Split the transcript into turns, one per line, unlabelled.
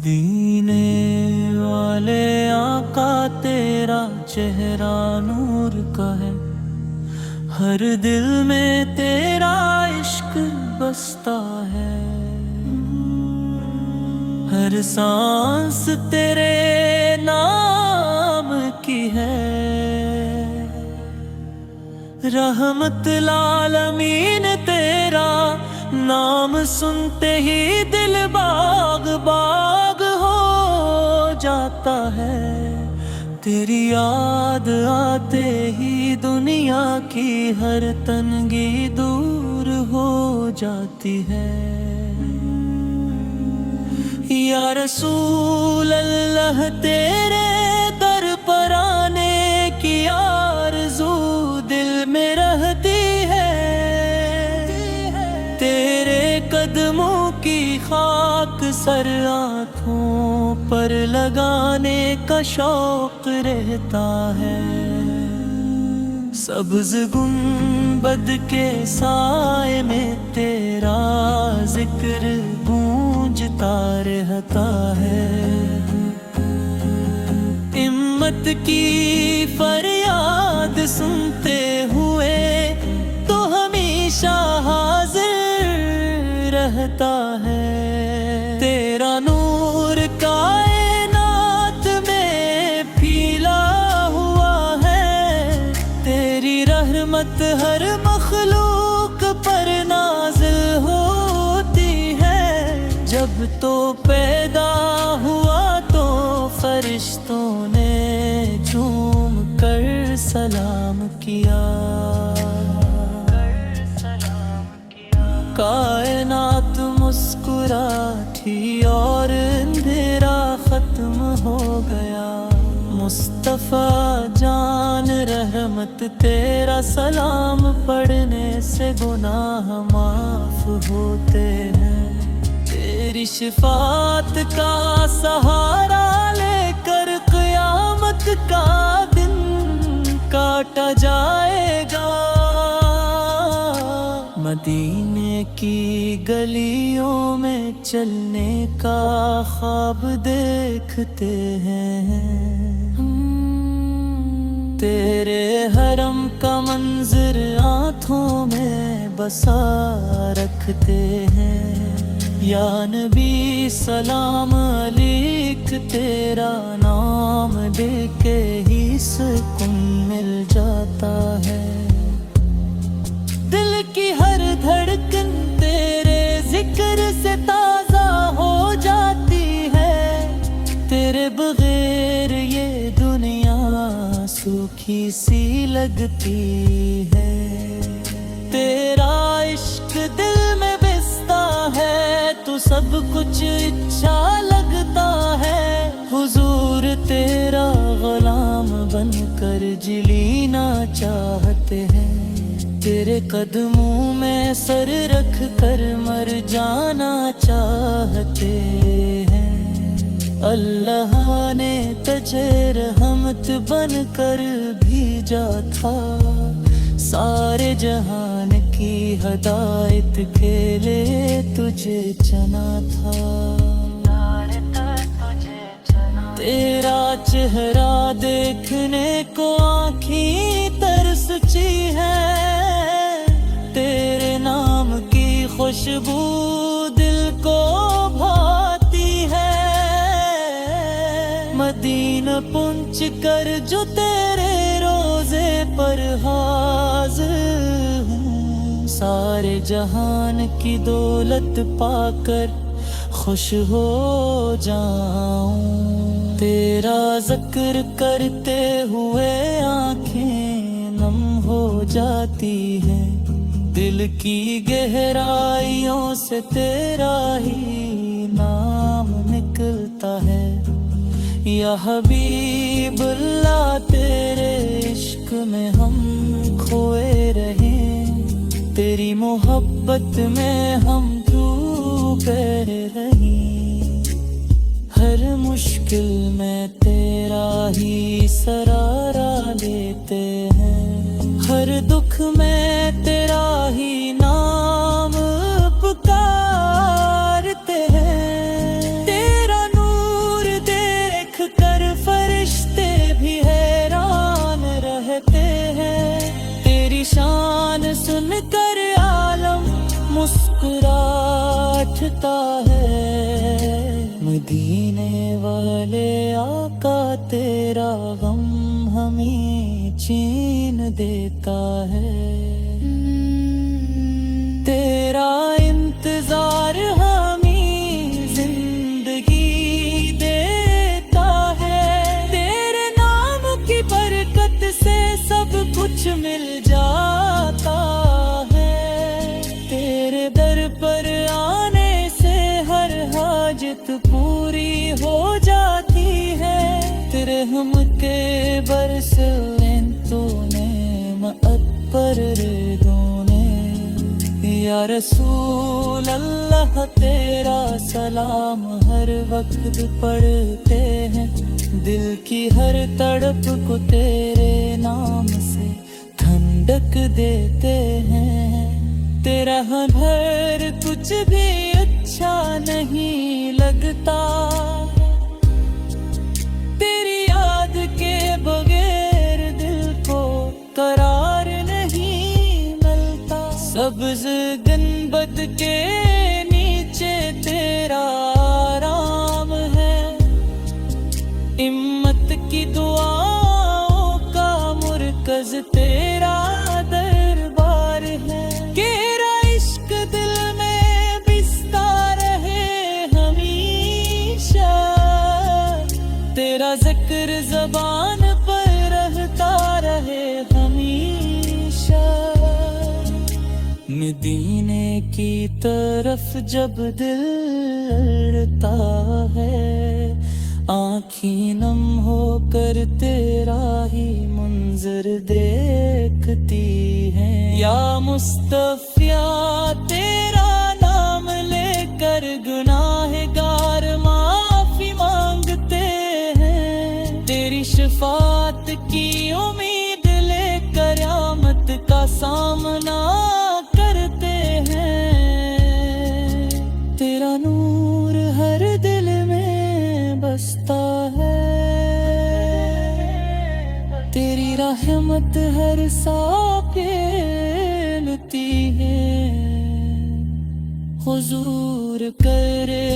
मदीने वाले आका तेरा चेहरा नूर का है, हर दिल में तेरा इश्क बसता है। हर सांस तेरे नाम की है, रहमत लालमीन तेरा नाम सुनते ही दिल बाग बाग हो जाता है। तेरी याद आते ही दुनिया की हर तंगी दूर हो जाती है। या रसूल अल्लाह तेरे दर पर आने की आरज़ू दिल में रहती है। तेरे कदमों की खाक सर आँखों पर लगाने का शौक रहता है। सब्ज़ गुंबद के साए में तेरा जिक्र गूंजता रहता है। हिम्मत की फरियाद सुनते हुए तो हमेशा हाजिर रहता है। तेरा नूर कायनात में फैला हुआ है, तेरी रहमत हर मखलूक पर नाज़िल होती है। जब तो पैदा हुआ तो फरिश्तों ने झूम कर सलाम किया। कायनात मुस्कुराती और अंधेरा खत्म हो गया। मुस्तफा जान रहमत तेरा सलाम पढ़ने से गुनाह माफ होते हैं। तेरी शिफात का सहारा लेकर क़यामत का दिन काटा जाएगा। मदीने की गलियों में चलने का ख्वाब देखते हैं। तेरे हरम का मंजर आँखों में बसा रखते हैं। या नबी सलाम अलैक तेरा नाम लेके ही सुकून मिल जाता है। दिल की हर धड़कन तेरे जिक्र से ताज़ा हो जाती है। तेरे बगैर ये दुनिया सूखी सी लगती है। तेरा इश्क दिल में बसता है तो सब कुछ अच्छा लगता है। हुजूर तेरा गुलाम बनकर जीना चाहते हैं। तेरे कदमों में सर रख कर मर जाना चाहते हैं। अल्लाह ने तुझे रहमत बनकर भेजा था। सारे जहान की हदायत के लिए तुझे चुना था। तेरा चेहरा देखने को आँखें तरसती है। तेरे नाम की खुशबू दिल को भाती है। मदीना पहुंच कर जो तेरे रोजे पर हाजिर हूँ, सारे जहान की दौलत पाकर खुश हो जाऊं। तेरा जिक्र करते हुए आँखें नम हो जाती हैं। दिल की गहराइयों से तेरा ही नाम निकलता है। या हबीबुल्लाह तेरे इश्क में हम खोए रहे। तेरी मोहब्बत में हम डूबे रहे। हर मुश्किल में तेरा ही सहारा लेते हैं। हर दुख में तेरा ही नाम पुकारते हैं। तेरा नूर دیتا ہے، مدینے والے آقا تیرا غم ہمیں چھین دیتا ہے، تیرا انتظار ہمیں زندگی دیتا ہے، تیرے نام کی برکت سے سب کچھ مل جاتا ہے، تیرے در پر آنے سے ہر حاجت پوری ہو جاتی ہے، تیرے ہم کے برس تو نعمت پر ردونے، یا رسول اللہ تیرا سلام ہر وقت پڑھتے ہیں، دل کی ہر تڑپ کو تیرے نام سے ٹھنڈک دیتے ہیں، تیرا گھر کچھ بھی اچھا نہیں لگتا، تیری یاد کے بغیر دل کو قرار نہیں ملتا، سبز گنبد کے نیچے تیرا آرام ہے، امت کی دعاؤں کا مرکز تیرا دربار ہے، تیرا عشق دل میں بستا رہے ہمیشہ، تیرا ذکر زبان پر رہتا رہے ہمیشہ، مدینے کی طرف جب دل لڑتا ہے، آنکھیں نم ہو کر تیرا ہی منظر دیکھتی ہیں، یا مصطفیٰ تیرا نام لے کر گناہگار معافی مانگتے ہیں، تیری شفاعت کی امید لے کر قیامت کا سامنا کرتے ہیں، تیرا نور ہر دل میں بستا ہے، تیری رحمت ہر سا پھیلتی ہے، حضور کرے